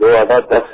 2010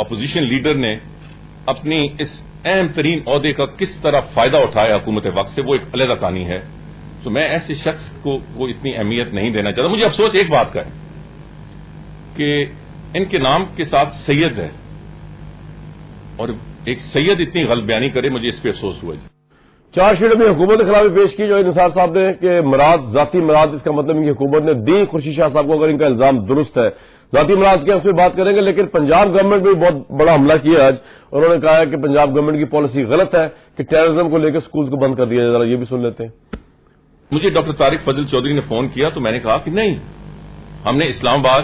opposition leader نے اپنی اس اہم ترین عہدے کا کس طرح فائدہ اٹھایا حکومت وقت سے، وہ ایک علیحدہ کہانی ہے. تو میں ایسے شخص کو اتنی اہمیت نہیں دینا چاہتا. مجھے افسوس ایک بات کا ہے کہ ان کے نام کے ساتھ سید ہے، اور ایک سید اتنی غلط بیانی کرے، مجھے اس پہ افسوس ہوا. چارج شیٹ میں حکومت کے خلاف پیش کی جو نثار صاحب نے کہ مراد ذاتی مراد، اس کا مطلب ان کی حکومت نے دی خورشید شاہ صاحب کو. اگر ان کا الزام درست ہے ذاتی مراد کیا، اس پہ بات کریں گے. لیکن پنجاب گورنمنٹ نے بہت بڑا حملہ کیا آج. انہوں نے کہا ہے کہ پنجاب گورنمنٹ کی پالیسی غلط ہے کہ ٹیررزم کو لے کے سکولز کو بند کر دیا جائے. ذرا یہ بھی سن لیتے ہیں. مجھے ڈاکٹر طارق فضل چودھری نے فون کیا تو میں نے کہا کہ نہیں، ہم نے اسلام آباد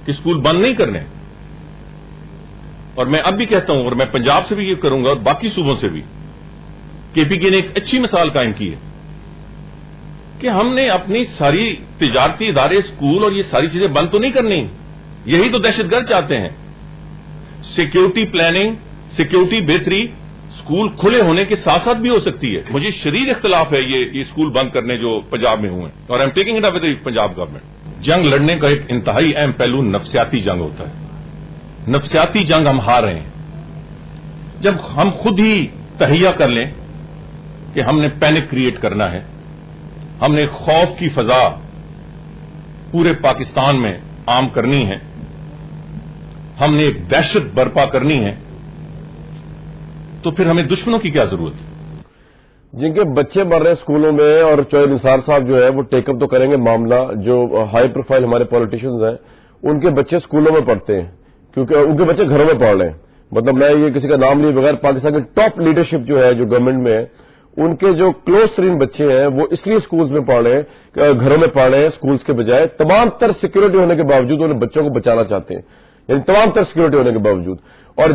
کے اسکول بند نہیں کرنے. اور میں اب بھی کہتا ہوں، اور میں پنجاب سے بھی یہ کروں گا اور باقی صوبوں سے بھی، کے پی کے نے ایک اچھی مثال قائم کی ہے کہ ہم نے اپنی ساری تجارتی ادارے، اسکول اور یہ ساری چیزیں بند تو نہیں کرنی. یہی تو دہشت گرد چاہتے ہیں. سیکیورٹی پلاننگ، سیکیورٹی بہتری اسکول کھلے ہونے کے ساتھ ساتھ بھی ہو سکتی ہے. مجھے شدید اختلاف ہے یہ اسکول بند کرنے جو پنجاب میں ہوئے ہیں، اور I'm taking it up with the Punjab government. جنگ لڑنے کا ایک انتہائی اہم پہلو نفسیاتی جنگ ہوتا ہے. نفسیاتی جنگ ہم ہار رہے ہیں جب ہم خود ہی تہیہ کر لیں کہ ہم نے پینک کریٹ کرنا ہے، ہم نے خوف کی فضا پورے پاکستان میں عام کرنی ہے، ہم نے ایک دہشت برپا کرنی ہے، تو پھر ہمیں دشمنوں کی کیا ضرورت ہے؟ جن کے بچے مر رہے ہیں اسکولوں میں، اور چوہے نثار صاحب جو ہے وہ ٹیک اپ تو کریں گے معاملہ. جو ہائی پروفائل ہمارے پولیٹیشنز ہیں ان کے بچے اسکولوں میں پڑھتے ہیں کیونکہ ان کے بچے گھروں میں پڑھ رہے ہیں. مطلب میں یہ کسی کا نام لیے بغیر پاکستان کی ٹاپ لیڈرشپ جو ہے جو گورنمنٹ میں ہے، ان کے جو کلوز ترین بچے ہیں وہ اس لیے اسکولز میں پڑھ رہے ہیں، گھروں میں پڑھ رہے ہیں اسکولز کے بجائے. تمام تر سیکورٹی ہونے کے باوجود انہیں بچوں کو بچانا چاہتے ہیں، یعنی تمام تر سیکورٹی ہونے کے باوجود. اور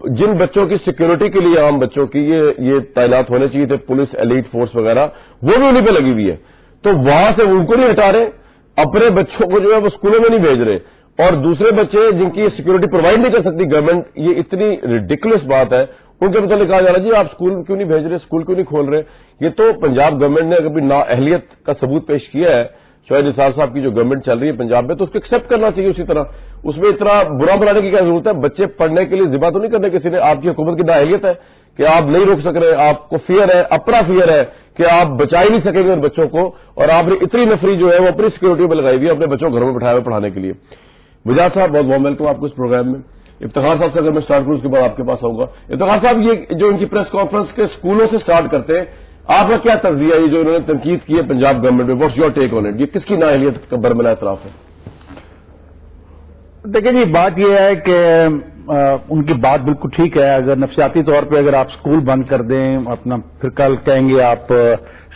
جن بچوں کی سیکورٹی کے لیے، عام بچوں کی یہ تعینات ہونے چاہیے تھے، پولیس، ایلیٹ فورس وغیرہ، وہ بھی انہیں پہ لگی ہوئی ہے. تو وہاں سے ان کو نہیں ہٹا رہے، اپنے بچوں کو جو ہے وہ اسکولوں میں نہیں بھیج رہے، اور دوسرے بچے جن کی سیکورٹی پرووائڈ نہیں کر سکتی گورنمنٹ. یہ اتنی ریڈیکولس بات ہے. ان کے متعلق کہا جا رہا ہے جی آپ اسکول کیوں نہیں بھیج رہے، اسکول کیوں نہیں کھول رہے. یہ تو پنجاب گورنمنٹ نے کبھی نااہلیت کا ثبوت پیش کیا ہے. شاہد نثار صاحب کی جو گورنمنٹ چل رہی ہے پنجاب میں، تو اس کو ایکسپٹ کرنا چاہیے. اسی طرح اس میں اتنا برا بنانے کی کیا ضرورت ہے؟ بچے پڑھنے کے لیے ذبح تو نہیں کرنے کسی نے. آپ کی حکومت کی نااہلیت ہے کہ آپ نہیں روک سک رہے، آپ کو فیئر ہے، اپنا فیئر ہے کہ آپ بچا ہی نہیں سکیں گے ان بچوں کو، اور آپ نے اتنی نفری جو ہے وہ اپنی سیکورٹی پہ لگائی ہوئی ہے، اپنے بچوں کو گھروں میں بٹھائے ہوئے پڑھانے کے لیے. وجاہت صاحب بہت بہت ویلکم آپ کو اس پروگرام میں. افتخار صاحب سے اگر میں سٹارٹ کروں اس کے بعد آپ کے پاس آؤں گا. افتخار صاحب، یہ جو ان کی پریس کانفرنس کے اسکولوں سے سٹارٹ کرتے ہیں، آپ کا کیا تجزیہ ہے؟ یہ جو انہوں نے تنقید کی ہے پنجاب گورنمنٹ میں، what's your take on it? یہ کس کی نااہلیت کا برملا اعتراف ہے؟ دیکھیں جی، بات یہ ہے کہ ان کی بات بالکل ٹھیک ہے. اگر نفسیاتی طور پہ اگر آپ اسکول بند کر دیں، اپنا پھر کل کہیں گے آپ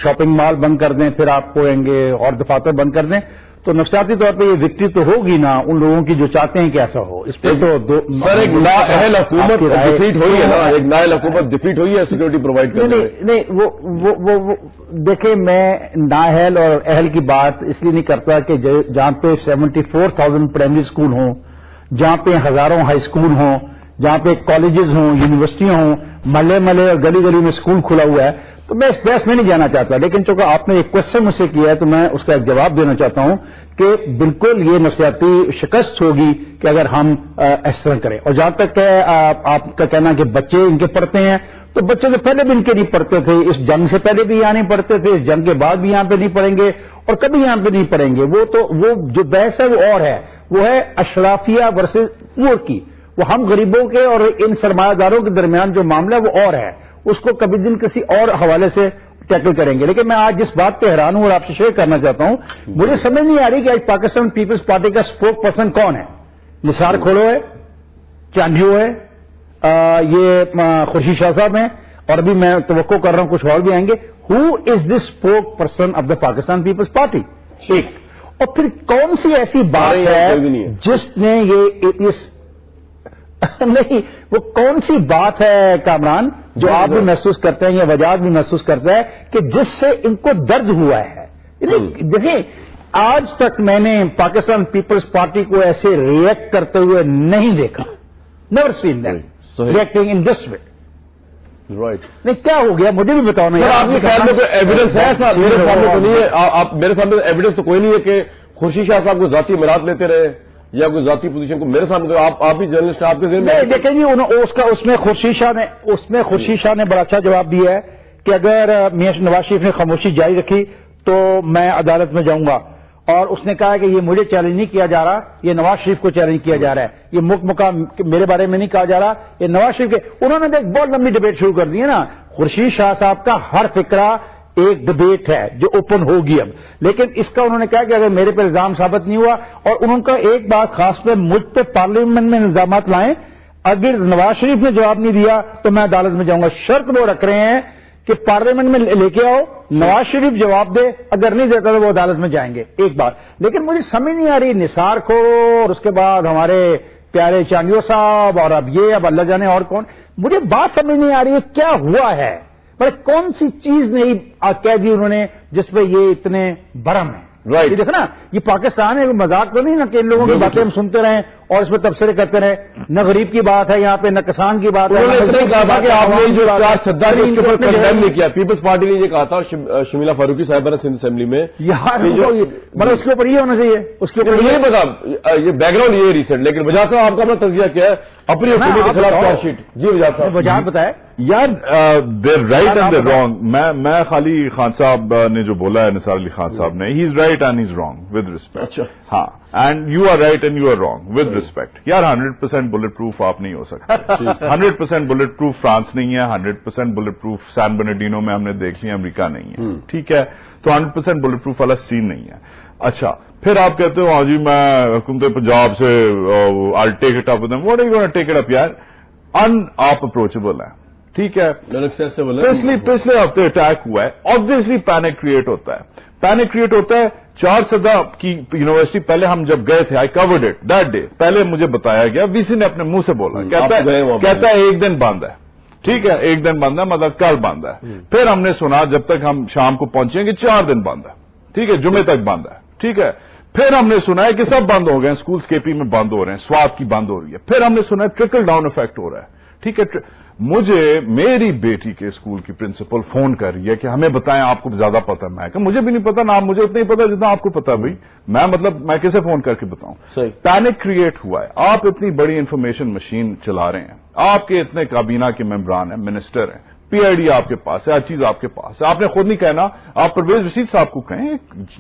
شاپنگ مال بند کر دیں، پھر آپ کہیں گے اور دفاتر بند کر دیں، تو نفسیاتی طور پہ یہ وکٹری تو ہوگی نا ان لوگوں کی جو چاہتے ہیں کہ ایسا ہو. اس پہ تو سر ایک نااہل حکومت ڈیفیٹ ہوئی ہے نا، ایک نااہل حکومت ڈیفیٹ ہوئی ہے سیکورٹی پرووائڈ کرنے میں. نہیں، وہ دیکھیں، میں نااہل اور اہل کی بات اس لیے نہیں کرتا کہ جہاں پہ 74,000 پرائمری اسکول ہوں، جہاں پہ ہزاروں ہائی اسکول ہوں، جہاں پہ کالجز ہوں، یونیورسٹیاں ہوں، محلے محلے اور گلی گلی میں اسکول کھلا ہوا ہے، تو میں اس بحث میں نہیں جانا چاہتا. لیکن چونکہ آپ نے ایک کوشچن مجھ سے کیا ہے تو میں اس کا ایک جواب دینا چاہتا ہوں کہ بالکل یہ نفسیاتی شکست ہوگی کہ اگر ہم اس طرح کریں. اور جہاں تک ہے آپ کا کہنا کہ بچے ان کے پڑھتے ہیں، تو بچے تو پہلے بھی ان کے نہیں پڑھتے تھے، اس جنگ سے پہلے بھی یہاں نہیں پڑھتے تھے، اس جنگ کے بعد بھی یہاں پہ نہیں پڑھیں گے اور کبھی یہاں پہ نہیں پڑھیں گے. وہ جو بحث ہے وہ اور ہے، وہ ہے اشرافیہ ورسز پور کی. وہ ہم غریبوں کے اور ان سرمایہ داروں کے درمیان جو معاملہ ہے وہ اور ہے، اس کو کبھی دن کسی اور حوالے سے ٹیکل کریں گے. لیکن میں آج جس بات پہ حیران ہوں اور آپ سے شیئر کرنا چاہتا ہوں، مجھے سمجھ نہیں آ رہی کہ آج پاکستان پیپلز پارٹی کا اسپوک پرسن کون ہے. نثار کھوڑو ہے، چانڈیو ہے، یہ خورشید شاہ صاحب ہیں، اور ابھی میں توقع کر رہا ہوں کچھ اور بھی آئیں گے. Who is this spokesperson of the Pakistan Peoples Party? ٹھیک. اور پھر کون سی ایسی بات ہے جس نے یہ اس نہیں، وہ کون سی بات ہے کامران جو آپ بھی محسوس کرتے ہیں یا وجاد بھی محسوس کرتا ہے کہ جس سے ان کو درد ہوا ہے؟ دیکھیں، آج تک میں نے پاکستان پیپلز پارٹی کو ایسے ریئیکٹ کرتے ہوئے نہیں دیکھا. Never seen that reacting in this way. Right. نہیں، کیا ہو گیا مجھے بھی بتاؤ نا. آپ کے خیال میں کوئی ایویڈنس ہے صاحب؟ میرے سامنے تو نہیں ہے. آپ میرے سامنے ایویڈنس تو کوئی نہیں ہے کہ خورشید شاہ صاحب کو ذاتی مراد لیتے رہے، یا کوئی ذاتی پوزیشن کو میرے سامنے آپ بھی جرنلسٹ ہیں، آپ کے ذہن میں دیکھیں جی اس میں خورشید شاہ نے بڑا اچھا جواب دیا ہے کہ اگر میاں نواز شریف نے خاموشی جاری رکھی تو میں عدالت میں جاؤں گا، اور اس نے کہا کہ یہ مجھے چیلنج نہیں کیا جا رہا، یہ نواز شریف کو چیلنج کیا جا رہا ہے، یہ مقام میرے بارے میں نہیں کہا جا رہا، یہ نواز شریف کے انہوں نے ایک بہت لمبی ڈبیٹ شروع کر دی ہے نا۔ خورشید شاہ صاحب کا ہر فقرہ ایک ڈبیٹ ہے جو اوپن ہوگی اب، لیکن اس کا انہوں نے کہا کہ اگر میرے پہ الزام ثابت نہیں ہوا، اور انہوں کا ایک بات خاص پہ مجھ پہ پارلیمنٹ میں الزامات لائیں، اگر نواز شریف نے جواب نہیں دیا تو میں عدالت میں جاؤں گا۔ شرط وہ رکھ رہے ہیں کہ پارلیمنٹ میں لے کے آؤ، نواز شریف جواب دے، اگر نہیں دیتا تو وہ عدالت میں جائیں گے، ایک بات۔ لیکن مجھے سمجھ نہیں آ رہی نثار کو، اور اس کے بعد ہمارے پیارے چانگیو صاحب، اور اب اللہ جانے اور کون، مجھے بات سمجھ نہیں آ رہی ہے کیا ہوا ہے، کون سی چیز نہیں کہہ دی انہوں نے جس پہ یہ اتنے برہم ہیں۔ Right. دیکھو نا، یہ پاکستان ہے، مذاق تو نہیں نا کہ ان لوگوں کی باتیں ہم سنتے رہیں اور اس پہ تبصرے کرتے رہیں۔ نہ غریب کی بات ہے یہاں پہ، نہ کسان کی بات ہے، انہوں نے اتنا ہی کہا تھا کہ آپ نے جو چار صدر اس کے اوپر کنڈیم نہیں کیا، پیپلز پارٹی نے یہ کہا تھا، شمیلہ فاروقی صاحبہ نے سندھ اسمبلی میں، مطلب اس کے اوپر یہ ہونا چاہیے، اس کے اوپر مجھے نہیں پتا یہ بیک گراؤنڈ یہ ریسنٹ، لیکن وجہ صاحب آپ کا اپنا تجزیہ کیا ہے اپنی حکومت کے خلاف چارج شیٹ؟ جی وجہ صاحب وجہ بتائے یار دیر رائٹ اینڈ دیر رانگ۔ میں خالی خان صاحب نے جو بولا ہے، نثار علی خان صاحب نے، he is right and he is wrong with respect. اچھا ہاں، and you are right and you are wrong with respect. یار 100% بلٹ پروف آپ نہیں ہو سکتے، 100% بلٹ پروف فرانس نہیں ہے، 100% بلٹ پروف سان برنارڈینو میں ہم نے دیکھ لی امریکہ نہیں ہے، ٹھیک ہے؟ تو 100% بلٹ پروف والا سین نہیں ہے۔ اچھا، پھر آپ کہتے ہو ہاں جی میں حکومت پنجاب سے I take it up with them. What are you gonna take it up یار؟ آپ اپروچیبل ہیں، ٹھیک ہے؟ پچھلے ہفتے اٹیک ہوا ہے، آبویسلی پینک کریٹ ہوتا ہے۔ 4 صدا کی یونیورسٹی پہلے ہم جب گئے تھے، آئی کورڈ اٹ دیٹ ڈے، پہلے مجھے بتایا گیا، وی سی نے اپنے منہ سے بولا، کہتا ہے 1 دن بند ہے، ٹھیک ہے، 1 دن بند ہے، مطلب کل بند ہے۔ پھر ہم نے سنا جب تک ہم شام کو پہنچیں گے 4 دن بند ہے، ٹھیک ہے، جمعے تک بند ہے، ٹھیک ہے۔ پھر ہم نے سنا ہے کہ سب بند ہو گئے ہیں، اسکولز کے پی میں بند ہو رہے ہیں، سوات کی بند ہو رہی ہے۔ پھر ہم نے سنا ہے ٹرکل ڈاؤن افیکٹ ہو رہا ہے، ٹھیک ہے۔ مجھے میری بیٹی کے اسکول کی پرنسپل فون کر رہی ہے کہ ہمیں بتائیں، آپ کو زیادہ پتا۔ میں کہ مجھے بھی نہیں پتا، نہ مجھے اتنا ہی پتا جتنا آپ کو پتا بھائی، میں کیسے فون کر کے بتاؤں؟ پینک کریٹ ہوا ہے، آپ اتنی بڑی انفارمیشن مشین چلا رہے ہیں، آپ کے اتنے کابینہ کے ممبران ہیں، منسٹر ہیں، پی آئی ڈی آپ کے پاس ہے، ہر چیز آپ کے پاس ہے، آپ نے خود نہیں کہنا، آپ پرویز رشید صاحب کو کہیں،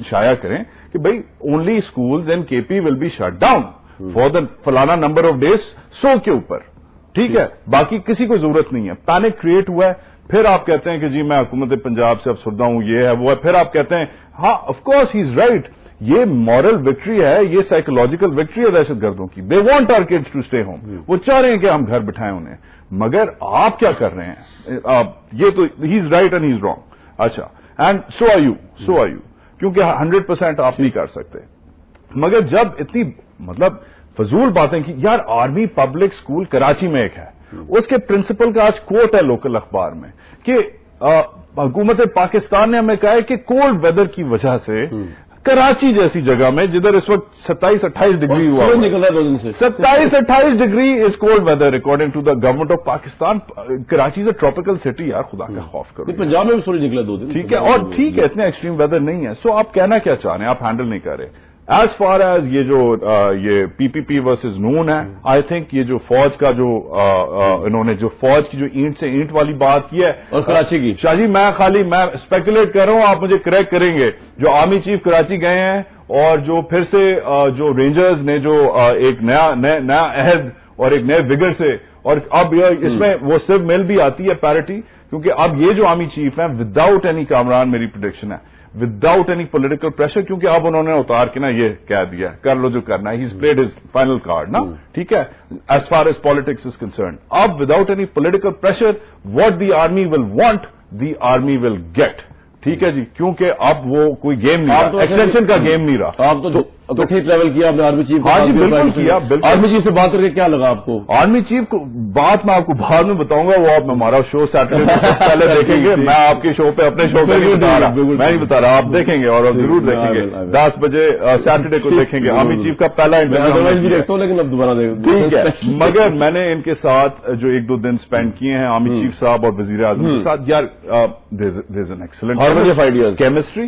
شائع کریں کہ بھائی only schools in K P will be shut down for the فلانا نمبر آف ڈیز، 100 کے اوپر، ٹھیک ہے، باقی کسی کو ضرورت نہیں ہے۔ پینک کریٹ ہوا ہے، پھر آپ کہتے ہیں کہ جی میں حکومت پنجاب سے افسردہ ہوں، یہ ہے وہ ہے، پھر آپ کہتے ہیں ہاں of course he is right, یہ مورل وکٹری ہے، یہ سائیکولوجیکل وکٹری ہے دہشت گردوں کی، they want our kids to stay home, وہ چاہ رہے ہیں کہ ہم گھر بٹھائیں انہیں، مگر آپ کیا کر رہے ہیں؟ یہ تو he is right and he is wrong. اچھا، اینڈ سو آر یو، کیونکہ 100% آپ نہیں کر سکتے، مگر جب اتنی مطلب فضول باتیں کی، یار آرمی پبلک اسکول کراچی میں ایک ہے، اس کے پرنسپل کا آج کوٹ ہے لوکل اخبار میں کہ حکومت پاکستان نے ہمیں کہا ہے کہ کولڈ ویدر کی وجہ سے کراچی جیسی جگہ میں جدھر اس وقت 27-28 ڈگری ہوا نکل رہا ہے 2 دن سے، 27-28 degree is cold weather according to the government of Pakistan. Karachi is a tropical city, یار خدا کا خوف کرو، پنجاب میں بھی سورج نکلا 2 دن، ٹھیک ہے، اور ٹھیک ہے اتنے ایکسٹریم ویدر نہیں ہے۔ سو آپ کہنا کیا چاہ رہے ہیں؟ آپ ہینڈل نہیں کر رہے۔ ایز فار ایز یہ جو یہ پی پی پی ورسز نون ہے، آئی تھنک یہ جو فوج کا جو انہوں نے جو فوج کی جو اینٹ سے اینٹ والی بات کی ہے، اور کراچی کی، شاہ جی میں اسپیکولیٹ کر رہا ہوں، آپ مجھے کریکٹ کریں گے، جو آرمی چیف کراچی گئے ہیں اور جو پھر سے جو رینجرز نے جو ایک نیا عہد اور ایک نئے وگر سے، اور اب اس میں وہ سب مل بھی آتی ہے پیرٹی، کیونکہ اب یہ جو آرمی چیف ہیں وداؤٹ اینی کامران، میری پریڈکشن ہے وداؤٹ اینی پولیٹیکل پریشر، کیونکہ اب انہوں نے اتار کے نا یہ کہہ دیا کر لو جو کرنا ہے، has played his final card نا، ٹھیک ہے، as far as politics is concerned. اب without any political pressure what the army will want the army will get, ٹھیک ہے جی، کیونکہ اب وہ کوئی گیم نہیں رہا، ایکسٹینشن کا گیم نہیں رہا۔ آپ تو اکٹھی ٹریول کیا آپ نے آرمی چیف؟ ہاں جی بالکل کیا، بالکل۔ آرمی چیف سے بات کر کے کیا لگا آپ کو؟ آرمی چیف کو بات میں آپ کو بعد میں بتاؤں گا، وہ آپ ہمارا شو سیٹرڈے پہلے دیکھیں گے، میں آپ کے شو پہ اپنے شو پہ نہیں بتا رہا، میں نہیں بتا رہا، آپ دیکھیں گے اور ضرور دیکھیں گے، 10 بجے سیٹرڈے کو دیکھیں گے آرمی چیف کا پہلا انٹرویو بھی دیکھتا ہوں، لیکن اب دوبارہ ٹھیک ہے۔ مگر میں نے ان کے ساتھ جو 1-2 دن اسپینڈ کیے ہیں آرمی چیف صاحب اور وزیر اعظم کے ساتھ، یار دیر از این ایکسلنٹ کیمسٹری،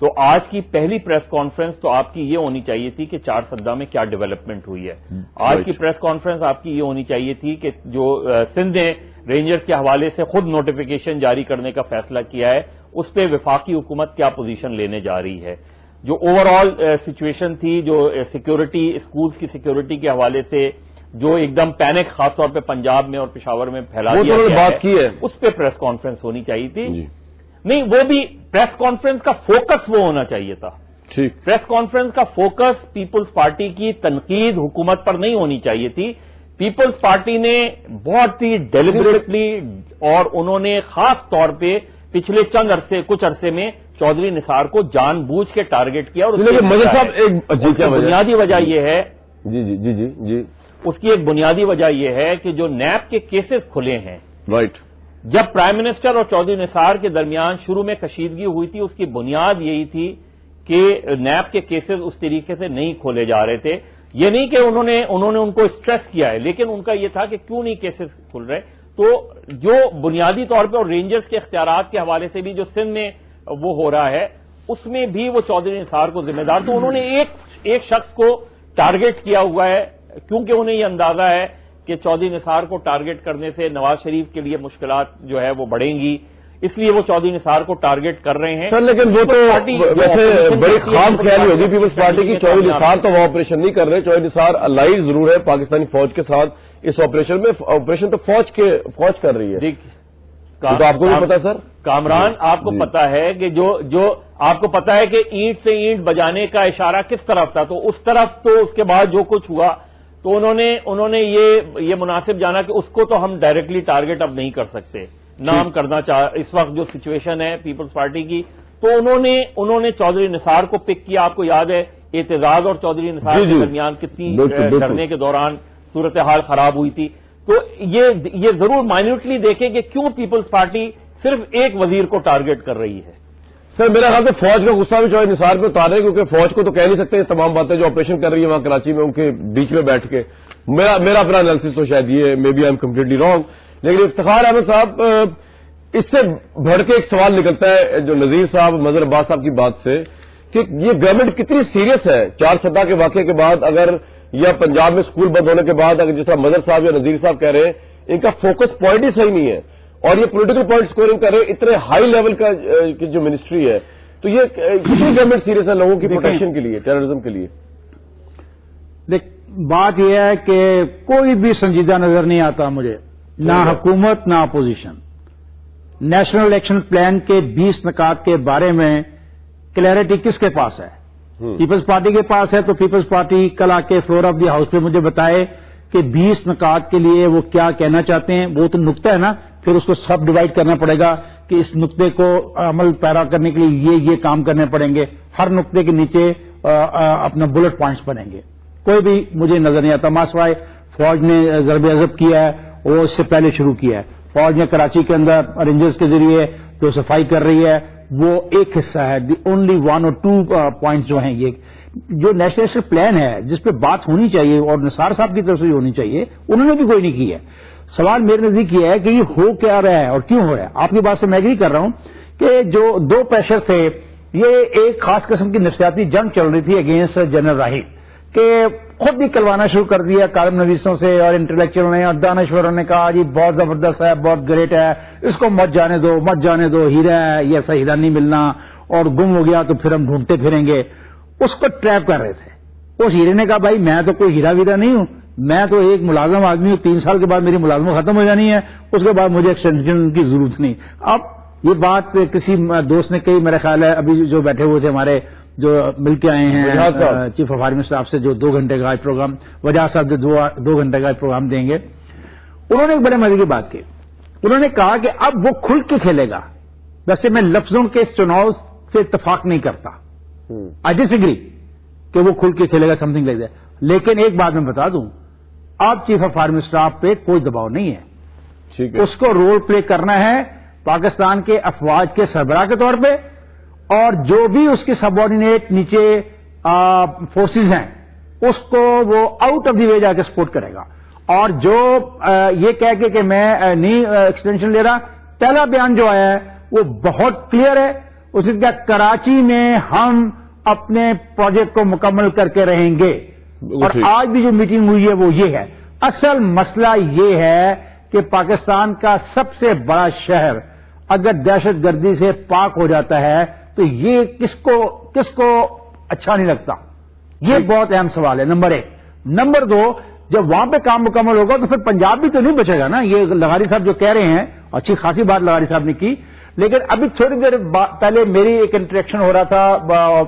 تو آج کی پہلی پریس کانفرنس تو آپ کی یہ ہونی چاہیے تھی کہ 4 سدہ میں کیا ڈیولپمنٹ ہوئی ہے. آج کی پریس کانفرنس آپ کی یہ ہونی چاہیے تھی کہ جو سندھ نے رینجرز کے حوالے سے خود نوٹیفیکیشن جاری کرنے کا فیصلہ کیا ہے اس پہ وفاقی حکومت کیا پوزیشن لینے جا رہی ہے. جو اوور آل سچویشن تھی, جو سیکیورٹی, اسکولز کی سیکیورٹی کے حوالے سے جو ایک دم پینک خاص طور پہ پنجاب میں اور پشاور میں پھیلا دیا گیا ہے, اس پہ پریس کانفرنس ہونی چاہیے تھی. نہیں, وہ بھی پریس کانفرنس کا فوکس وہ ہونا چاہیے تھا. پریس کانفرنس کا فوکس پیپلز پارٹی کی تنقید حکومت پر نہیں ہونی چاہیے تھی. پیپلز پارٹی نے بہت ہی ڈیلیبریٹلی اور انہوں نے خاص طور پہ پچھلے کچھ عرصے میں چودھری نثار کو جان بوجھ کے ٹارگٹ کیا. اور اس کی بنیادی وجہ یہ ہے اس کی ایک بنیادی وجہ یہ ہے کہ جو نیب کے کیسز کھلے ہیں, جب پرائم منسٹر اور چودھری نثار کے درمیان شروع میں کشیدگی ہوئی تھی, اس کی بنیاد یہی تھی کہ نیب کے کیسز اس طریقے سے نہیں کھولے جا رہے تھے. یہ نہیں کہ انہوں نے ان کو اسٹریس کیا ہے, لیکن ان کا یہ تھا کہ کیوں نہیں کیسز کھل رہے. تو جو بنیادی طور پہ اور رینجرز کے اختیارات کے حوالے سے بھی جو سندھ میں وہ ہو رہا ہے, اس میں بھی وہ چودھری نثار کو ذمہ دار. تو انہوں نے ایک شخص کو ٹارگٹ کیا ہوا ہے, کیونکہ انہیں یہ اندازہ ہے کہ چودھری نثار کو ٹارگٹ کرنے سے نواز شریف کے لیے مشکلات جو ہے وہ بڑھیں گی, اس لیے وہ چودھری نثار کو ٹارگٹ کر رہے ہیں. سر لیکن وہ تو ویسے بڑی خام خیالی ہوگی پیپلز پارٹی کی. چودھری نثار تو وہ آپریشن نہیں کر رہے. چودھری نثار الائیڈ ضرور ہے پاکستانی فوج کے ساتھ اس آپریشن میں. آپریشن تو فوج کر رہی ہے. تو آپ کو بھی پتا سر کامران, آپ کو پتا ہے کہ جو آپ کو پتا ہے کہ اینٹ سے اینٹ بجانے کا اشارہ کس طرف تھا, تو اس طرف. تو اس کے بعد جو کچھ ہوا تو انہوں نے یہ مناسب جانا کہ اس کو تو ہم ڈائریکٹلی ٹارگٹ اب نہیں کر سکتے, نام کرنا اس وقت جو سچویشن ہے پیپلز پارٹی کی. تو انہوں نے چودھری نثار کو پک کیا. آپ کو یاد ہے اعتزاز اور چودھری نثار کے درمیان کتنی دھرنے کے دوران صورتحال خراب ہوئی تھی. تو یہ ضرور مائنیوٹلی دیکھیں کہ کیوں پیپلز پارٹی صرف ایک وزیر کو ٹارگٹ کر رہی ہے. سر میرا خیال سے فوج کا غصہ بھی چودھری نثار پہ اتار رہے ہیں, کیونکہ فوج کو تو کہہ نہیں سکتے یہ تمام باتیں جو آپریشن کر رہی ہے وہاں کراچی میں ان کے بیچ میں بیٹھ کے. میرا اپنا انالیسس تو شاید یہ maybe I am completely wrong. لیکن افتخار احمد صاحب, اس سے بڑھ کے ایک سوال نکلتا ہے جو نذیر صاحب مظہر عباس صاحب کی بات سے, کہ یہ گورنمنٹ کتنی سیریس ہے 4 سدہ کے واقعے کے بعد, اگر یا پنجاب میں اسکول بند ہونے کے بعد, اگر جس طرح مظہر صاحب یا نذیر صاحب کہہ رہے ہیں ان کا فوکس پوائنٹ ہی صحیح نہیں ہے, اور یہ پولیٹیکل پوائنٹ اسکورنگ کر رہے ہیں اتنے ہائی لیول کا جو منسٹری ہے. تو یہ کتنی گورنمنٹ سیریس ہے لوگوں کی پروٹیکشن کے لیے, ٹیررزم کے لیے؟ دیکھ, بات یہ ہے کہ کوئی بھی سنجیدہ نظر نہیں آتا مجھے, نہ حکومت نہ اپوزیشن. نیشنل الیکشن پلان کے 20 نکات کے بارے میں کلیئرٹی کس کے پاس ہے؟ پیپلز پارٹی کے پاس ہے. تو پیپلز پارٹی کل آ کے فلور آف دی ہاؤس پہ مجھے بتائے کہ 20 نکات کے لیے وہ کیا کہنا چاہتے ہیں. وہ تو نقطہ ہے نا, پھر اس کو سب ڈیوائڈ کرنا پڑے گا کہ اس نقطے کو عمل پیرا کرنے کے لیے یہ کام کرنے پڑیں گے. ہر نقطے کے نیچے اپنا بلٹ پوائنٹس بنیں گے. کوئی بھی مجھے نظر نہیں آتا, ماسوائے فوج نے ضرب عضب کیا ہے وہ اس سے پہلے شروع کیا ہے. فوج نے کراچی کے اندر رینجرز کے ذریعے جو صفائی کر رہی ہے وہ ایک حصہ ہے. دی اونلی 1 اور 2 پوائنٹس جو ہیں, یہ جو نیشنل پلان ہے جس پہ بات ہونی چاہیے اور نثار صاحب کی طرف سے ہونی چاہیے, انہوں نے بھی کوئی نہیں کی ہے. سوال میرے نزدیک یہ ہے کہ یہ ہو کیا رہا ہے اور کیوں ہو رہا ہے. آپ کی بات سے میں ایگری کر رہا ہوں کہ جو 2 پریشر تھے, یہ ایک خاص قسم کی نفسیاتی جنگ چل رہی تھی اگینسٹ جنرل راہیل, کہ خود بھی کلوانا شروع کر دیا کالم نویسوں سے اور انٹلیکچوئل نے اور دانشوروں نے کہا جی بہت زبردست ہے, بہت گریٹ ہے, اس کو مت جانے دو, ہیرا ہے, یہ ایسا ہیرا نہیں ملنا, اور گم ہو گیا تو پھر ہم ڈھونڈتے پھریں گے. اس کو ٹریپ کر رہے تھے. اس ہیرے نے کہا بھائی میں تو کوئی ہیرا ویرا نہیں ہوں, میں تو ایک ملازم آدمی ہوں, 3 سال کے بعد میری ملازمت ختم ہو جانی ہے, اس کے بعد مجھے ایکسٹینشن کی ضرورت نہیں. اب یہ بات کسی دوست نے کہی, میرا خیال ہے ابھی جو بیٹھے ہوئے تھے ہمارے جو مل کے آئے ہیں چیف آف آرمی اسٹاف سے, جو 2 گھنٹے کا آج پروگرام, وجاہت صاحب جو 2 گھنٹے کا پروگرام دیں گے, انہوں نے ایک بڑے مزے کی بات کی. انہوں نے کہا کہ اب وہ کھل کے کھیلے گا. ویسے میں لفظوں کے اس چناؤ سے اتفاق نہیں کرتا, آئی ڈس ایگری کہ وہ کھل کے کھیلے گا سم تھنگ لائک دیٹ. لیکن ایک بات میں بتا دوں, اب چیف آف آرمی اسٹاف پہ کوئی دباؤ نہیں ہے. اس کو رول پلے کرنا ہے پاکستان کے افواج کے سربراہ کے طور پہ, اور جو بھی اس کی سب آرڈینیٹ نیچے فورسز ہیں اس کو وہ آؤٹ آف دی وے جا کے سپورٹ کرے گا. اور جو یہ کہہ کے کہ میں نہیں ایکسٹینشن لے رہا, پہلا بیان جو آیا ہے وہ بہت کلیئر ہے, اس نے کہا کراچی میں ہم اپنے پروجیکٹ کو مکمل کر کے رہیں گے. اور آج بھی جو میٹنگ ہوئی ہے وہ یہ ہے. اصل مسئلہ یہ ہے کہ پاکستان کا سب سے بڑا شہر اگر دہشت گردی سے پاک ہو جاتا ہے تو یہ کس کو اچھا نہیں لگتا. یہ بہت اہم سوال ہے نمبر 1. نمبر 2, جب وہاں پہ کام مکمل ہوگا تو پھر پنجاب بھی تو نہیں بچے گا نا. یہ لغاری صاحب جو کہہ رہے ہیں اچھی خاصی بات لغاری صاحب نے کی, لیکن ابھی تھوڑی دیر پہلے میری ایک انٹریکشن ہو رہا تھا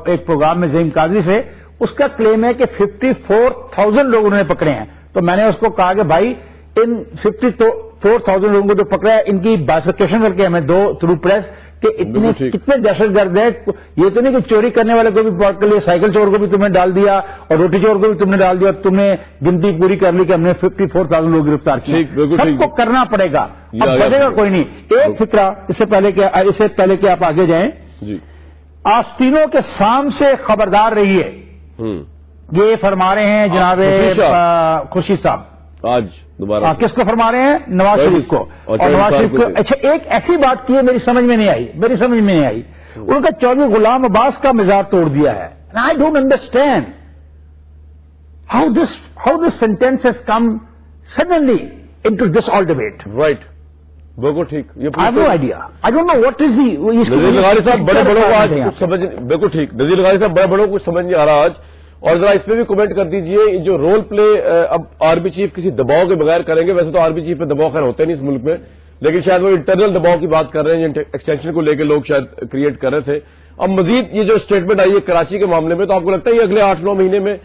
ایک پروگرام میں زعیم قاضی سے. اس کا کلیم ہے کہ 54,000 لوگ انہوں نے پکڑے ہیں. تو میں نے اس کو کہا کہ بھائی ان 54,000 لوگوں کو جو پکڑا ہے ان کی بائفیکیشن کر کے ہمیں دو تھرو پریس کہ اتنے کتنے دہشت گرد ہیں. یہ تو نہیں کہ چوری کرنے والے کو بھی پکڑ کر لیا, سائیکل چور کو بھی تم نے ڈال دیا اور روٹی چور کو بھی تم نے ڈال دیا, اور تم نے گنتی پوری کر لی کہ ہم نے 54,000 لوگ گرفتار کیے. سب کو کرنا پڑے گا, اب بچے گا کوئی نہیں. ایک فکرہ اس سے پہلے کہ آپ آگے جائیں, آستینوں کے سام سے خبردار رہیے. یہ فرما رہے ہیں جناب خورشید صاحب آج دوبارہ کس کو فرما رہے ہیں؟ نواز شریف کو. اور نواز شریف کو اچھا ایک ایسی بات کی ہے میری سمجھ میں نہیں آئی. ان کا چودھری غلام عباس کا مزاج توڑ دیا ہے. I don't understand how this sentence has come suddenly into this all debate. Right, بالکل ٹھیک. No idea, I don't know what is the. Nazir لغاری صاحب بڑے بڑوں کو آج کچھ سمجھ, بالکل ٹھیک, نذیر لغاری صاحب بڑے بڑوں کو کچھ سمجھ نہیں آ رہا آج. اور ذرا اس پہ بھی کمنٹ کر دیجئے, جو رول پلے اب آرمی چیف کسی دباؤ کے بغیر کریں گے. ویسے تو آرمی چیف پہ دباؤ خیر ہوتے نہیں اس ملک میں, لیکن شاید وہ انٹرنل دباؤ کی بات کر رہے ہیں, ایکسٹینشن کو لے کے لوگ شاید کریٹ کر رہے تھے. اب مزید یہ جو اسٹیٹمنٹ آئی ہے کراچی کے معاملے میں, تو آپ کو لگتا ہے یہ اگلے 8-9 مہینے میں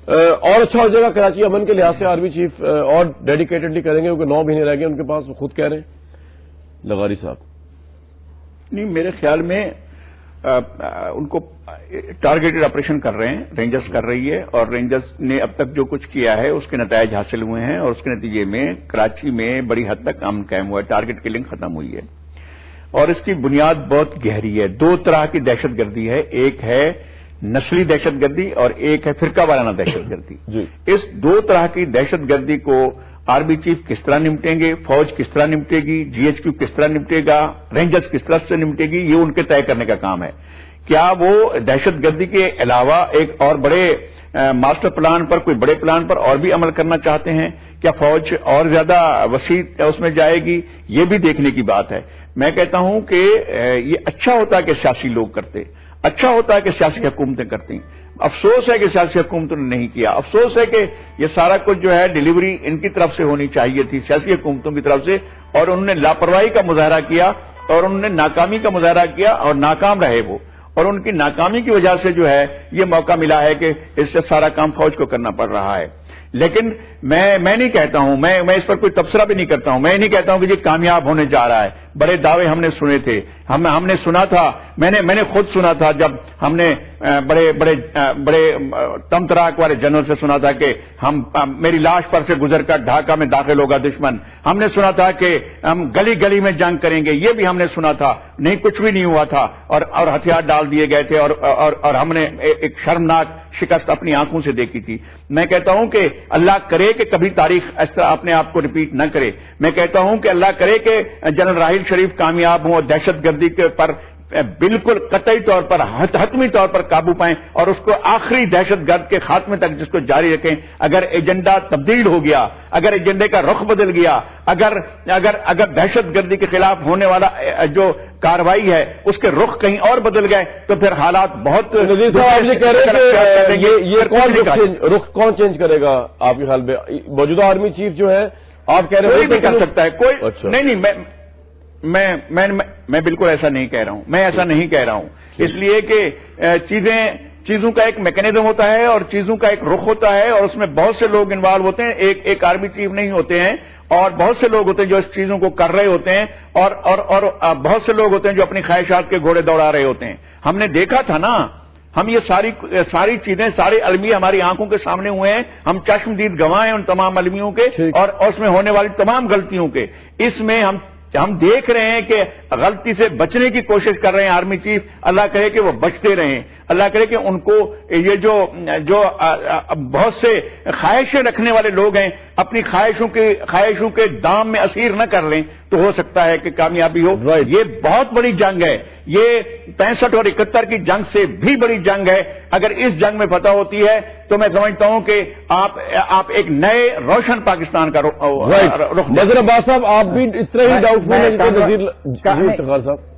اور اچھا ہو جائے گا کراچی امن کے لحاظ سے؟ آرمی چیف اور ڈیڈیکیٹڈلی کریں گے کیونکہ 9 مہینے رہ گئے ان کے پاس, وہ خود کہہ رہے ہیں لغاری صاحب. نہیں, میرے خیال میں ان کو ٹارگیٹڈ آپریشن کر رہے ہیں, رینجرز کر رہی ہے, اور رینجرز نے اب تک جو کچھ کیا ہے اس کے نتائج حاصل ہوئے ہیں, اور اس کے نتیجے میں کراچی میں بڑی حد تک امن قائم ہوا ہے, ٹارگیٹ کلنگ ختم ہوئی ہے. اور اس کی بنیاد بہت گہری ہے. 2 طرح کی دہشت گردی ہے, ایک ہے نسلی دہشت گردی اور ایک ہے فرقہ وارانہ دہشت گردی. اس 2 طرح کی دہشت گردی کو آرمی چیف کس طرح نمٹیں گے, فوج کس طرح نمٹے گی, GHQ کس طرح نمٹے گا, رینجرز کس طرح سے نمٹے گی, یہ ان کے طے کرنے کا کام ہے. کیا وہ دہشت گردی کے علاوہ ایک اور بڑے ماسٹر پلان پر, کوئی بڑے پلان پر اور بھی عمل کرنا چاہتے ہیں؟ کیا فوج اور زیادہ وسیع اس میں جائے گی؟ یہ بھی دیکھنے کی بات ہے. میں کہتا ہوں کہ یہ اچھا ہوتا ہے کہ سیاسی لوگ کرتے, اچھا ہوتا ہے کہ سیاسی حکومتیں کرتی. افسوس ہے کہ سیاسی حکومتوں نے نہیں کیا. افسوس ہے کہ یہ سارا کچھ جو ہے ڈیلیوری ان کی طرف سے ہونی چاہیے تھی, سیاسی حکومتوں کی طرف سے, اور انہوں نے لاپرواہی کا مظاہرہ کیا اور انہوں نے ناکامی کا مظاہرہ کیا اور ناکام رہے وہ. اور ان کی ناکامی کی وجہ سے جو ہے یہ موقع ملا ہے کہ اس سے سارا کام فوج کو کرنا پڑ رہا ہے. لیکن میں نہیں کہتا ہوں, میں اس پر کوئی تبصرہ بھی نہیں کرتا ہوں. میں نہیں کہتا ہوں کہ یہ کامیاب ہونے جا رہا ہے. بڑے دعوے ہم نے سنے تھے, ہم نے سنا تھا, میں نے خود سنا تھا جب ہم نے بڑے تم تراک والے جنرل سے سنا تھا کہ میری لاش پر سے گزر کر ڈھاکہ میں داخل ہوگا دشمن. ہم نے سنا تھا کہ ہم گلی گلی میں جنگ کریں گے, یہ بھی ہم نے سنا تھا. نہیں, کچھ بھی نہیں ہوا تھا, اور ہتھیار ڈال دیے گئے تھے, اور ہم نے ایک شرمناک شکست اپنی آنکھوں سے دیکھی تھی. میں کہتا ہوں کہ اللہ کرے کہ کبھی تاریخ اس طرح اپنے آپ کو ریپیٹ نہ کرے. میں کہتا ہوں کہ اللہ کرے کہ جنرل راحیل شریف کامیاب ہوں اور دہشت گردی کے پر بالکل قطعی طور پر, حتمی طور پر قابو پائیں, اور اس کو آخری دہشت گرد کے خاتمے تک جس کو جاری رکھیں. اگر ایجنڈا تبدیل ہو گیا, اگر ایجنڈے کا رخ بدل گیا, اگر دہشت گردی کے خلاف ہونے والا جو کاروائی ہے اس کے رخ کہیں اور بدل گئے, تو پھر حالات بہت. نذیر صاحب آپ یہ کہہ رہے ہیں کہ یہ رخ کون چینج کرے گا آپ کے خیال میں؟ موجودہ آرمی چیف جو ہے آپ کہہ رہے ہیں کوئی بھی کر سکتا ہے, کوئی نہیں. میں بالکل ایسا نہیں کہہ رہا ہوں, میں ایسا نہیں کہہ رہا ہوں, اس لیے کہ چیزوں کا ایک میکینزم ہوتا ہے اور چیزوں کا ایک رخ ہوتا ہے, اور اس میں بہت سے لوگ انوالو ہوتے ہیں. ایک آرمی چیف نہیں ہوتے ہیں, اور بہت سے لوگ ہوتے ہیں جو اس چیزوں کو کر رہے ہوتے ہیں, اور بہت سے لوگ ہوتے ہیں جو اپنی خواہشات کے گھوڑے دوڑا رہے ہوتے ہیں. ہم نے دیکھا تھا نا, ہم یہ ساری چیزیں, سارے المیہ ہماری آنکھوں کے سامنے ہوئے ہیں. ہم چشمدید گواہ ہیں ان تمام المیوں کے اور اس میں ہونے والی تمام غلطیوں کے. اس میں ہم کہ ہم دیکھ رہے ہیں کہ غلطی سے بچنے کی کوشش کر رہے ہیں آرمی چیف. اللہ کرے کہ وہ بچتے رہیں, اللہ کرے کہ ان کو یہ جو بہت سے خواہشیں رکھنے والے لوگ ہیں اپنی خواہشوں کے دام میں اسیر نہ کر لیں, تو ہو سکتا ہے کہ کامیابی ہو. یہ بہت بڑی جنگ ہے, یہ 65 اور 71 کی جنگ سے بھی بڑی جنگ ہے. اگر اس جنگ میں فتح ہوتی ہے تو میں سمجھتا ہوں کہ آپ ایک نئے روشن پاکستان کا رخ. نذیر عباس صاحب, آپ بھی اتنا ہی ڈاؤٹ میں نذیر افتخار صاحب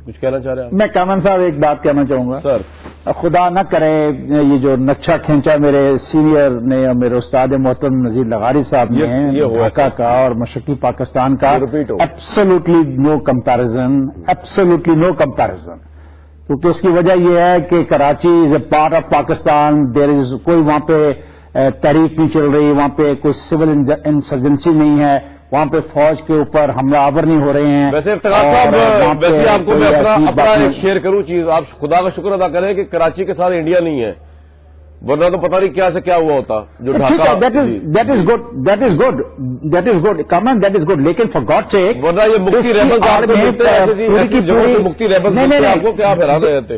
کچھ کہنا چاہ رہے ہیں؟ میں کامن صاحب ایک بات کہنا چاہوں گا سر. خدا نہ کرے یہ جو نقشہ کھینچا میرے سینئر نے اور میرے استاد محترم نذیر لغاری صاحب نے ڈھاکہ کا اور مشرقی پاکستان کا, absolutely no comparison, absolutely no comparison. کیونکہ اس کی وجہ یہ ہے کہ Karachi is a part of Pakistan. دیر از کوئی وہاں پہ تحریک نہیں چل رہی, وہاں پہ کوئی سول انسرجنسی نہیں ہے, وہاں پہ فوج کے اوپر حملہ آور نہیں ہو رہے ہیں. ویسے افتخار صاحب, ویسے آپ کو میں اپنا ایک شیئر کروں چیز, آپ خدا کا شکر ادا کریں کہ کراچی کے سارے انڈیا نہیں ہے, ورنہ تو پتہ نہیں کیا سے کیا ہوا ہوتا. جو that is good, that is good, that is good, common that is good. لیکن فار گاڈ سیک, ورنہ یہ مفتی ریبل آپ کو ملتے ہیں, مفتی ریبل آپ کو کیا پھیلا رہے تھے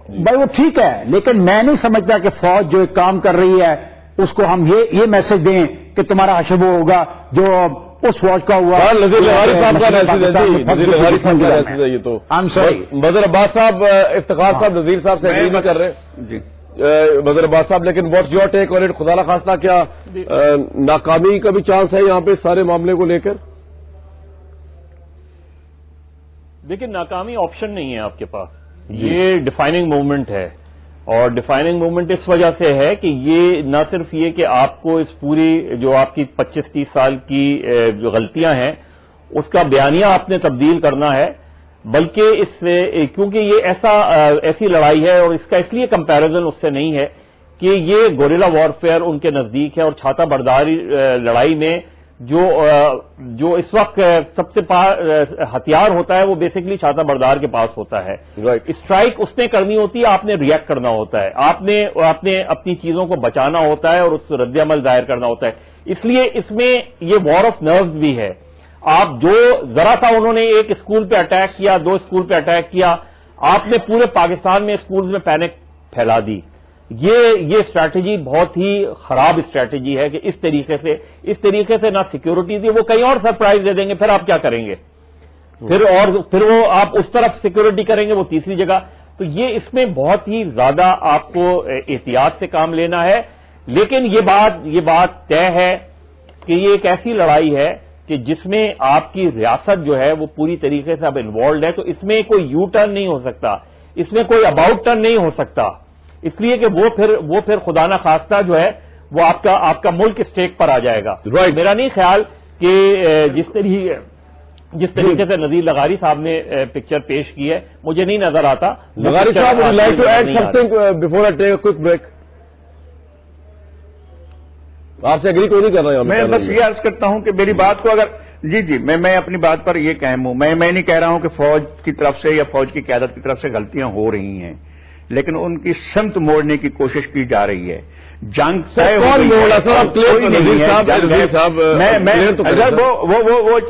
بھائی؟ وہ ٹھیک ہے, لیکن میں نہیں سمجھتا کہ فوج جو ایک کام کر رہی ہے اس کو ہم یہ میسج دیں کہ تمہارا حشر وہ ہوگا جو اس فوج کا ہوا. نذیر لغاری صاحب کا میسج ہے, نذیر لغاری صاحب کا میسج ہے یہ تو. مظہر عباس صاحب, افتخار صاحب نذیر صاحب سے ایگری نہیں کر رہے مظہر عباس صاحب, لیکن what's your take on it? خدا نہ خواستہ کیا ناکامی کا بھی چانس ہے یہاں پہ سارے معاملے کو لے کر؟ دیکھیں, ناکامی آپشن نہیں ہے آپ کے پاس, یہ ڈیفائننگ موومنٹ ہے. اور ڈیفائننگ موومنٹ اس وجہ سے ہے کہ یہ نہ صرف یہ کہ آپ کو اس پوری جو آپ کی 25-30 سال کی جو غلطیاں ہیں اس کا بیانیہ آپ نے تبدیل کرنا ہے, بلکہ اس سے کیونکہ یہ ایسی لڑائی ہے, اور اس کا اس لیے کمپیریزن اس سے نہیں ہے کہ یہ گوریلا وارفیئر ان کے نزدیک ہے, اور چھاتا برداری لڑائی میں جو اس وقت سب سے ہتھیار ہوتا ہے وہ بیسکلی چھاتا بردار کے پاس ہوتا ہے. اسٹرائک اس نے کرنی ہوتی ہے, آپ نے ریئیکٹ کرنا ہوتا ہے, آپ نے اپنی چیزوں کو بچانا ہوتا ہے اور اس رد عمل ظاہر کرنا ہوتا ہے. اس لیے اس میں یہ وار آف نروز بھی ہے. آپ جو ذرا سا انہوں نے ایک اسکول پہ اٹیک کیا, 2 اسکول پہ اٹیک کیا, آپ نے پورے پاکستان میں اسکولز میں پینک پھیلا دی. یہ اسٹریٹجی بہت ہی خراب اسٹریٹجی ہے کہ اس طریقے سے نہ سیکیورٹی دی, وہ کہیں اور سرپرائز دے دیں گے, پھر آپ کیا کریں گے, پھر وہ آپ اس طرف سیکیورٹی کریں گے, وہ تیسری جگہ. تو یہ اس میں بہت ہی زیادہ آپ کو احتیاط سے کام لینا ہے. لیکن یہ بات طے ہے کہ یہ ایک ایسی لڑائی ہے کہ جس میں آپ کی ریاست جو ہے وہ پوری طریقے سے اب انوالوڈ ہے, تو اس میں کوئی یو ٹرن نہیں ہو سکتا, اس میں کوئی اباؤٹ ٹرن نہیں ہو سکتا. اس لیے کہ وہ پھر خدا نہ خواستہ جو ہے وہ آپ کا ملک اسٹیک پر آ جائے گا. میرا نہیں خیال کہ جس طریقے سے نذیر لغاری صاحب نے پکچر پیش کی ہے مجھے نہیں نظر آتا. لغاری صاحب, would you like to add something before I take a quick break? آپ سے اگری کوئی نہیں کر رہا ہوں. میں بس یہ عرض کرتا ہوں کہ میری بات کو اگر جی میں اپنی بات پر یہ قائم ہوں. میں نہیں کہہ رہا ہوں کہ فوج کی طرف سے یا فوج کی قیادت کی طرف سے غلطیاں ہو رہی ہیں, لیکن ان کی سمت موڑنے کی کوشش کی جا رہی ہے. جنگ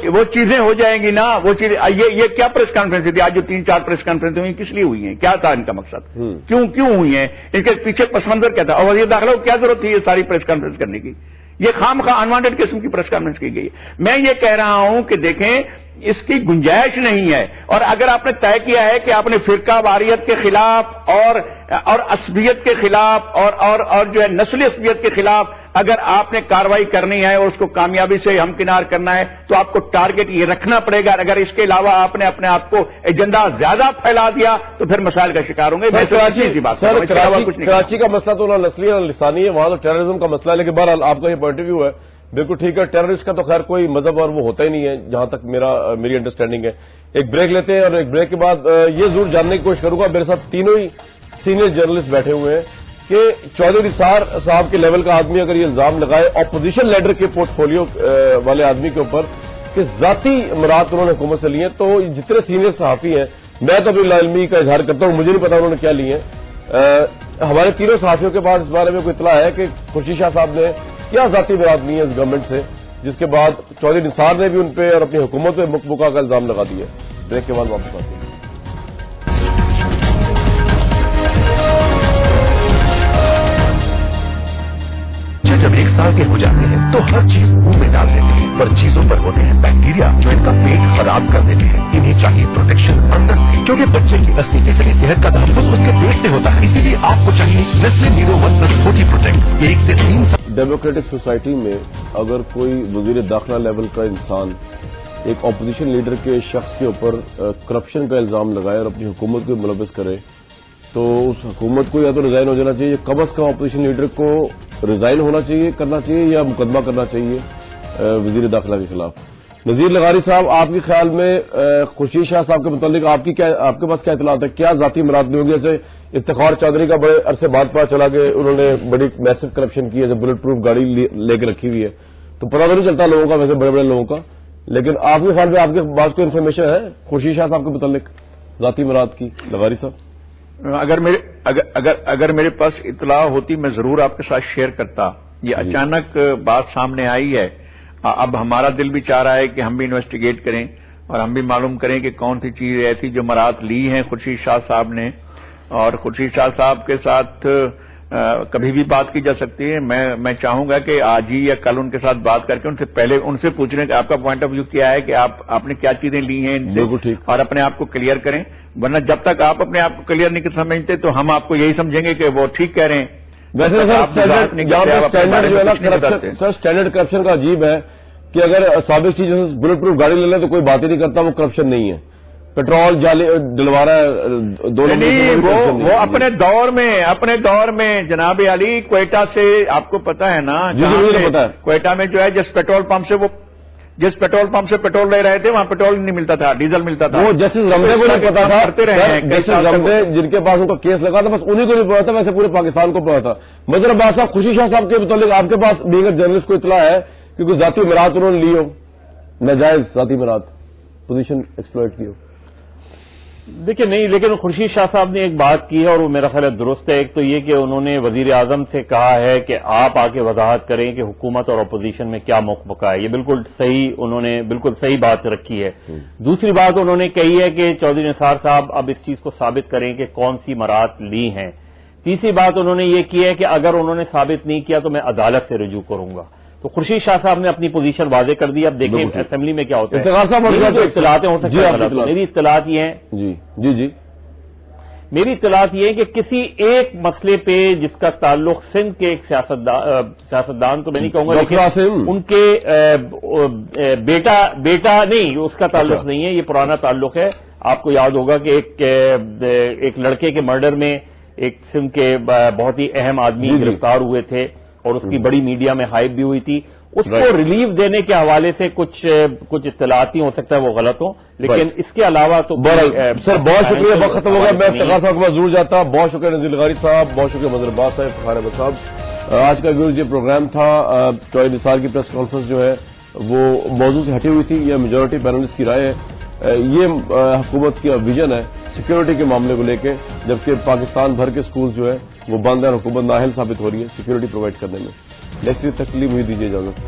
وہ چیزیں ہو جائیں گی نا, وہ چیزیں. یہ کیا پریس کانفرنس تھی آج جو 3-4 پریس کانفرنس ہوئی, کس لیے ہوئی ہیں, کیا تھا ان کا مقصد, کیوں ہوئی ہیں, ان کے پیچھے پس منظر کیا تھا, اور وزیر داخلہ کو کیا ضرورت تھی یہ ساری پریس کانفرنس کرنے کی؟ یہ خام خواہ انوانٹیڈ قسم کی پریس کانفرنس کی گئی. میں یہ کہہ رہا ہوں کہ دیکھیں اس کی گنجائش نہیں ہے. اور اگر آپ نے طے کیا ہے کہ آپ نے فرقہ واریت کے خلاف اور عصبیت کے خلاف اور جو ہے نسلی عصبیت کے خلاف اگر آپ نے کارروائی کرنی ہے اور اس کو کامیابی سے ہمکنار کرنا ہے تو آپ کو ٹارگٹ یہ رکھنا پڑے گا. اگر اس کے علاوہ آپ نے اپنے آپ کو ایجنڈا زیادہ پھیلا دیا تو پھر مسائل کا شکار ہوں گے. کراچی کا مسئلہ تو نہ نسلی نہ لسانی ہے, وہاں تو ٹیررزم کا مسئلہ ہے. لیکن بہرحال آپ کا یہ پوائنٹ آف ویو ہے, بالکل ٹھیک ہے. ٹیررسٹ کا تو خیر کوئی مذہب اور وہ ہوتا ہی نہیں ہے جہاں تک میری انڈرسٹینڈنگ ہے. ایک بریک لیتے ہیں, اور ایک بریک کے بعد یہ ضرور جاننے کی کوشش کروں گا, میرے ساتھ تینوں ہی سینئر جرنلسٹ بیٹھے ہوئے ہیں, کہ چودھری نثار صاحب کے لیول کا آدمی اگر یہ الزام لگائے اپوزیشن لیڈر کے پورٹ فولیو والے آدمی کے اوپر کہ ذاتی مراد انہوں نے حکومت سے لی ہیں, تو جتنے سینئر صحافی ہیں, میں تو ابھی لاعلمی کا اظہار کرتا ہوں, مجھے نہیں پتا انہوں نے کیا لی ہیں. ہمارے تینوں صحافیوں کے پاس اس بارے میں کوئی اطلاع ہے کہ خورشید شاہ صاحب نے کیا ذاتی مراد لی ہے اس گورنمنٹ سے, جس کے بعد چودھری نثار نے بھی ان پہ اور اپنی حکومت پہ مکبکا کا الزام لگا دیا. بریک کے بعد واپس آتے ہیں. جب 1 سال کے ہو جاتے ہیں تو ہر چیز منہ میں ڈال لیتے ہیں، پر چیزوں پر ہوتے ہیں بیکٹیریا جو ان کا پیٹ خراب کر دیتے ہیں. انہیں چاہیے پروٹیکشن اندر سے، کیونکہ بچے کی اصلی جسمانی صحت کا تحفظ اس کے پیٹ سے ہوتا ہے. اسی لیے آپ کو چاہیے نیسلے نیرو 1+40 پروٹیکٹ. 1 سے 3 سال. ڈیموکریٹک سوسائٹی میں اگر کوئی وزیر داخلہ لیول کا انسان ایک اپوزیشن لیڈر کے شخص کے اوپر کرپشن کا الزام لگائے اور اپنی حکومت کو ملوث کرے تو اس حکومت کو یا تو ریزائن ہو جانا چاہیے، کم از کم اپوزیشن لیڈر کو ریزائن ہونا چاہیے، کرنا چاہیے، یا مقدمہ کرنا چاہیے وزیر داخلہ کے خلاف. نذیر لغاری صاحب، آپ کے خیال میں خورشید شاہ صاحب کے متعلق آپ کے پاس کیا اطلاعات ہے؟ کیا ذاتی مراد نہیں ہوگی؟ جیسے افتخار چودھری کا بڑے عرصے بعد پتا چلا کہ انہوں نے بڑی میسو کرپشن کی ہے، جب بلٹ پروف گاڑی لے کے رکھی ہوئی ہے تو پتا تو نہیں چلتا لوگوں کا، ویسے بڑے بڑے لوگوں کا. لیکن آپ کے خیال میں آپ کے پاس کوئی انفارمیشن ہے خورشید شاہ صاحب کے متعلق ذاتی مراد کی؟ لغاری صاحب، اگر میرے پاس اطلاع ہوتی میں ضرور آپ کے ساتھ شیئر کرتا. یہ اچانک بات سامنے آئی ہے. اب ہمارا دل بھی چاہ رہا ہے کہ ہم بھی انویسٹیگیٹ کریں اور ہم بھی معلوم کریں کہ کون سی چیز ایسی جو مراد لی ہیں خورشید شاہ صاحب نے. اور خورشید شاہ صاحب کے ساتھ کبھی بھی بات کی جا سکتی ہے. میں چاہوں گا کہ آج ہی یا کل ان کے ساتھ بات کر کے ان سے پہلے ان سے پوچھ لیں کہ آپ کا پوائنٹ آف ویو کیا ہے، کہ آپ نے کیا چیزیں لی ہیں ان سے، اور اپنے آپ کو کلیئر کریں. ورنہ جب تک آپ اپنے آپ کو کلیئر نہیں سمجھتے تو ہم آپ کو یہی سمجھیں گے کہ وہ ٹھیک کہہ رہے ہیں. ویسے سر اسٹینڈرڈ کرپشن کا عجیب ہے کہ اگر سابق چیز جیسے بلٹ پروف گاڑی لے لیں تو کوئی بات ہی نہیں کرتا، وہ کرپشن نہیں ہے. پیٹرول ڈلوا رہا ہے وہ اپنے دور میں جناب علی کوئٹہ سے آپ کو پتا ہے نا، کوئٹہ میں جو ہے جس پیٹرول پمپ سے پیٹرول لے رہے تھے وہاں پیٹرول نہیں ملتا تھا، ڈیزل ملتا تھا. وہ جسٹس رمدے کو نہیں پتا تھا، جسٹس رمدے جن کے پاس ان کا کیس لگا تھا بس انہیں کو نہیں پتا تھا، ویسے پورے پاکستان کو پتا تھا. مظہر عباس صاحب، خورشید شاہ صاحب کے متعلق آپ کے پاس بھی اگر جرنلسٹ کو اطلاع ہے کہ کوئی ذاتی مراد انہوں نے لی ہو، ناجائز ذاتی مراد، پوزیشن ایکسپلائٹ کی ہو؟ دیکھیں نہیں، لیکن خورشید شاہ صاحب نے ایک بات کی ہے اور وہ میرا خیال ہے درست ہے. ایک تو یہ کہ انہوں نے وزیر اعظم سے کہا ہے کہ آپ آ کے وضاحت کریں کہ حکومت اور اپوزیشن میں کیا موقع ہے. یہ بالکل صحیح، انہوں نے بالکل صحیح بات رکھی ہے. دوسری بات انہوں نے کہی ہے کہ چودھری نثار صاحب اب اس چیز کو ثابت کریں کہ کون سی مراد لی ہیں. تیسری بات انہوں نے یہ کی ہے کہ اگر انہوں نے ثابت نہیں کیا تو میں عدالت سے رجوع کروں گا. تو خورشید شاہ صاحب نے اپنی پوزیشن واضح کر دی. اب دیکھیں اسمبلی میں کیا ہوتا ہے. اطلاعاتیں ہو سکتی ہیں. میری اطلاعات یہ ہیں میری اطلاعات یہ ہے کہ کسی ایک مسئلے پہ جس کا تعلق سندھ کے ایک سیاستدان تو میں نہیں کہوں گا لیکن ان کے بیٹا نہیں، اس کا تعلق نہیں ہے، یہ پرانا تعلق ہے. آپ کو یاد ہوگا کہ ایک لڑکے کے مرڈر میں ایک سندھ کے بہت ہی اہم آدمی گرفتار ہوئے تھے اور اس کی بڑی میڈیا میں ہائپ بھی ہوئی تھی. اس کو ریلیف دینے کے حوالے سے کچھ اطلاعاتی ہو سکتا ہے وہ غلط ہوں، لیکن اس کے علاوہ تو سر بہت شکریہ. وقت ختم ہو گیا، میں افتخار صاحب کے پاس ضرور جاتا. بہت شکریہ نذیر لغاری صاحب، بہت شکریہ مظہر عباس صاحب، افتخار احمد صاحب. آج کا ویورز یہ پروگرام تھا. چودھری نثار کی پریس کانفرنس جو ہے وہ موضوع سے ہٹی ہوئی تھی. یہ میجورٹی پینلسٹ کی رائے ہے. یہ حکومت کی ویژن ہے سیکیورٹی کے معاملے کو لے کے، جبکہ پاکستان بھر کے سکول جو ہے وہ بند ہے اور حکومت نااہل ثابت ہو رہی ہے سیکیورٹی پرووائڈ کرنے میں. نیکسٹ ویک تک کے لیے مجھے دیجیے اجازت.